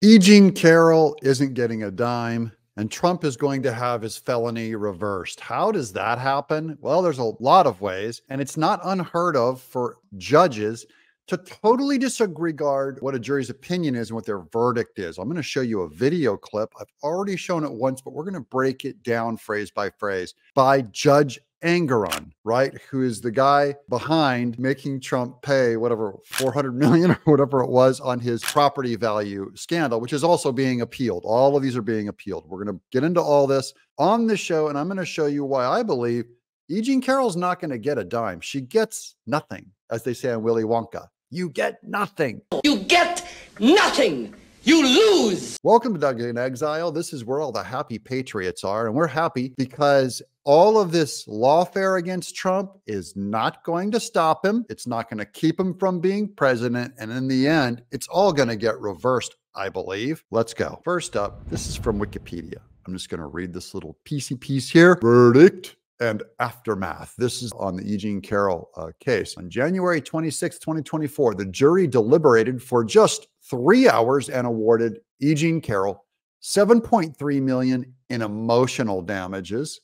E. Jean Carroll isn't getting a dime, and Trump is going to have his felony reversed. How does that happen? Well, there's a lot of ways, and it's not unheard of for judges to totally disregard what a jury's opinion is and what their verdict is. I'm going to show you a video clip. I've already shown it once, but we're going to break it down phrase by phrase by Judge Engoron, right? Who is the guy behind making Trump pay whatever 400 million or whatever it was on his property value scandal, which is also being appealed. All of these are being appealed. We're going to get into all this on the show, and I'm going to show you why I believe E. Jean Carroll's not going to get a dime. She gets nothing, as they say in Willy Wonka. You get nothing. You get nothing. You lose. Welcome to Doug in Exile. This is where all the happy patriots are, and we're happy because all of this lawfare against Trump is not going to stop him. It's not going to keep him from being president, and in the end, it's all going to get reversed, I believe. Let's go. First up, this is from Wikipedia. I'm just going to read this little piece here. Verdict and aftermath. This is on the E. Jean Carroll case. On January 26, 2024, the jury deliberated for just 3 hours and awarded E. Jean Carroll $7.3 million in emotional damages,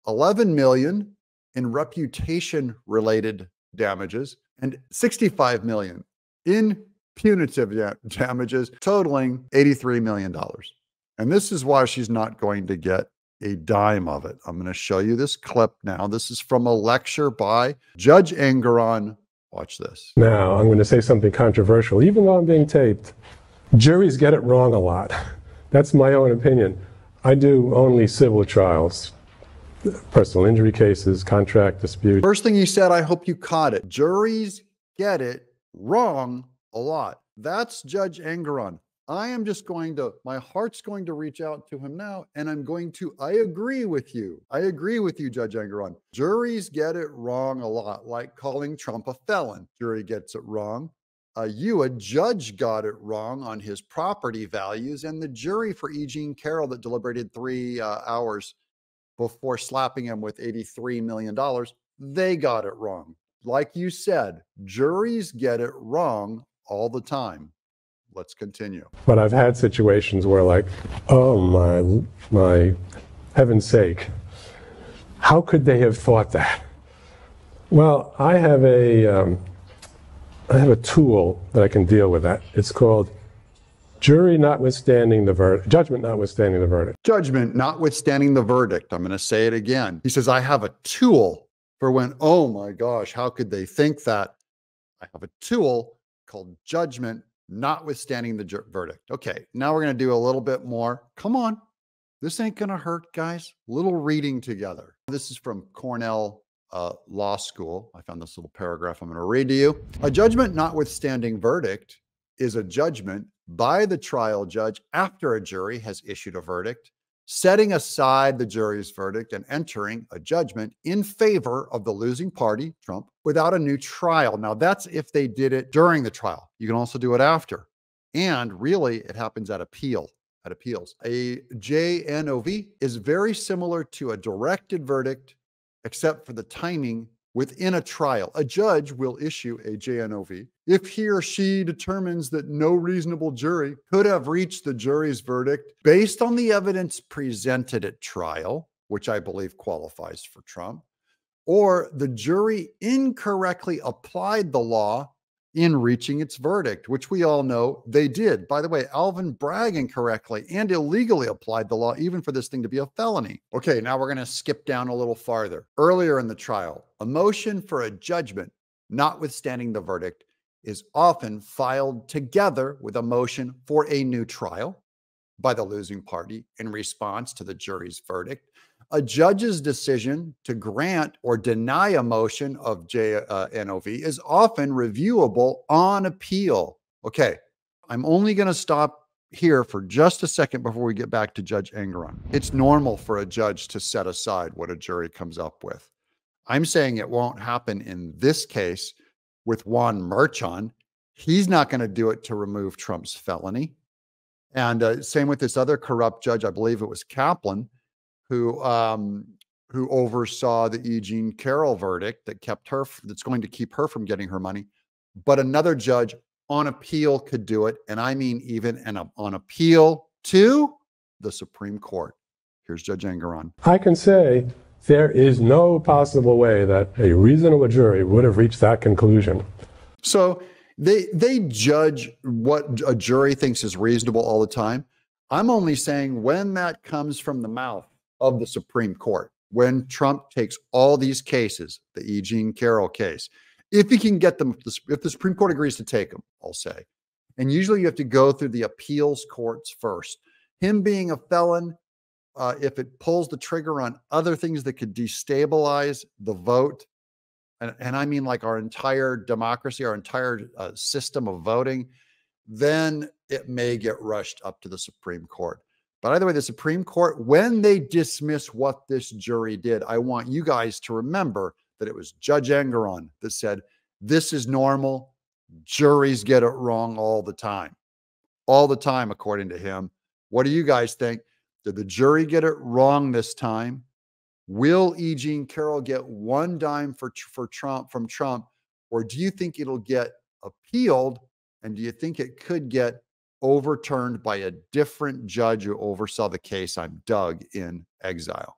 $11 million in reputation-related damages, and $65 million in punitive damages, totaling $83 million. And this is why she's not going to get a dime of it. I'm going to show you this clip now. This is from a lecture by Judge Engoron. Watch this. Now, I'm going to say something controversial, even though I'm being taped. Juries get it wrong a lot. That's my own opinion. I do only civil trials, personal injury cases, contract disputes. First thing you said, I hope you caught it. Juries get it wrong a lot. That's Judge Engoron. I am just going to, my heart's going to reach out to him now, and I agree with you. I agree with you, Judge Engoron. Juries get it wrong a lot, like calling Trump a felon. Jury gets it wrong. A judge, got it wrong on his property values, and the jury for E. Jean Carroll that deliberated 3 hours before slapping him with $83 million, they got it wrong. Like you said, juries get it wrong all the time. Let's continue. But I've had situations where, like, oh my heaven's sake, how could they have thought that? Well, I have a tool that I can deal with that. It's called jury notwithstanding the verdict, judgment notwithstanding the verdict. Judgment notwithstanding the verdict. I'm going to say it again. He says, I have a tool for when, oh my gosh, how could they think that? I have a tool called judgment notwithstanding the verdict. Okay, now we're going to do a little bit more. Come on. This ain't going to hurt, guys. Little reading together. This is from Cornell Law School. I found this little paragraph I'm going to read to you. A judgment notwithstanding verdict is a judgment by the trial judge after a jury has issued a verdict, setting aside the jury's verdict and entering a judgment in favor of the losing party, Trump, without a new trial. Now, that's if they did it during the trial. You can also do it after. And really, it happens at appeals. A JNOV is very similar to a directed verdict, except for the timing within a trial. A judge will issue a JNOV if he or she determines that no reasonable jury could have reached the jury's verdict based on the evidence presented at trial, which I believe qualifies for Trump, or the jury incorrectly applied the law in reaching its verdict, which we all know they did. By the way, Alvin Bragg incorrectly and illegally applied the law, even for this thing to be a felony. Okay, now we're going to skip down a little farther. Earlier in the trial, a motion for a judgment, notwithstanding the verdict, is often filed together with a motion for a new trial by the losing party in response to the jury's verdict. A judge's decision to grant or deny a motion of JNOV is often reviewable on appeal. Okay, I'm only going to stop here for just a second before we get back to Judge Engoron. It's normal for a judge to set aside what a jury comes up with. I'm saying it won't happen in this case with Juan Merchan. He's not going to do it to remove Trump's felony. And same with this other corrupt judge, I believe it was Kaplan, who oversaw the E. Jean Carroll verdict that's going to keep her from getting her money. But another judge on appeal could do it. And I mean, even on appeal to the Supreme Court. Here's Judge Engoron. I can say there is no possible way that a reasonable jury would have reached that conclusion. So they judge what a jury thinks is reasonable all the time. I'm only saying when that comes from the mouth of the Supreme Court, when Trump takes all these cases, the E. Jean Carroll case, if he can get them, if the Supreme Court agrees to take them, I'll say. And usually you have to go through the appeals courts first. Him being a felon, if it pulls the trigger on other things that could destabilize the vote, and I mean like our entire democracy, our entire system of voting, then it may get rushed up to the Supreme Court. But either way, the Supreme Court, when they dismiss what this jury did, I want you guys to remember that it was Judge Engoron that said, this is normal. Juries get it wrong all the time. All the time, according to him. What do you guys think? Did the jury get it wrong this time? Will E. Jean Carroll get one dime for Trump from Trump? Or do you think it'll get appealed? And do you think it could get overturned by a different judge who oversaw the case? I'm Doug in Exile.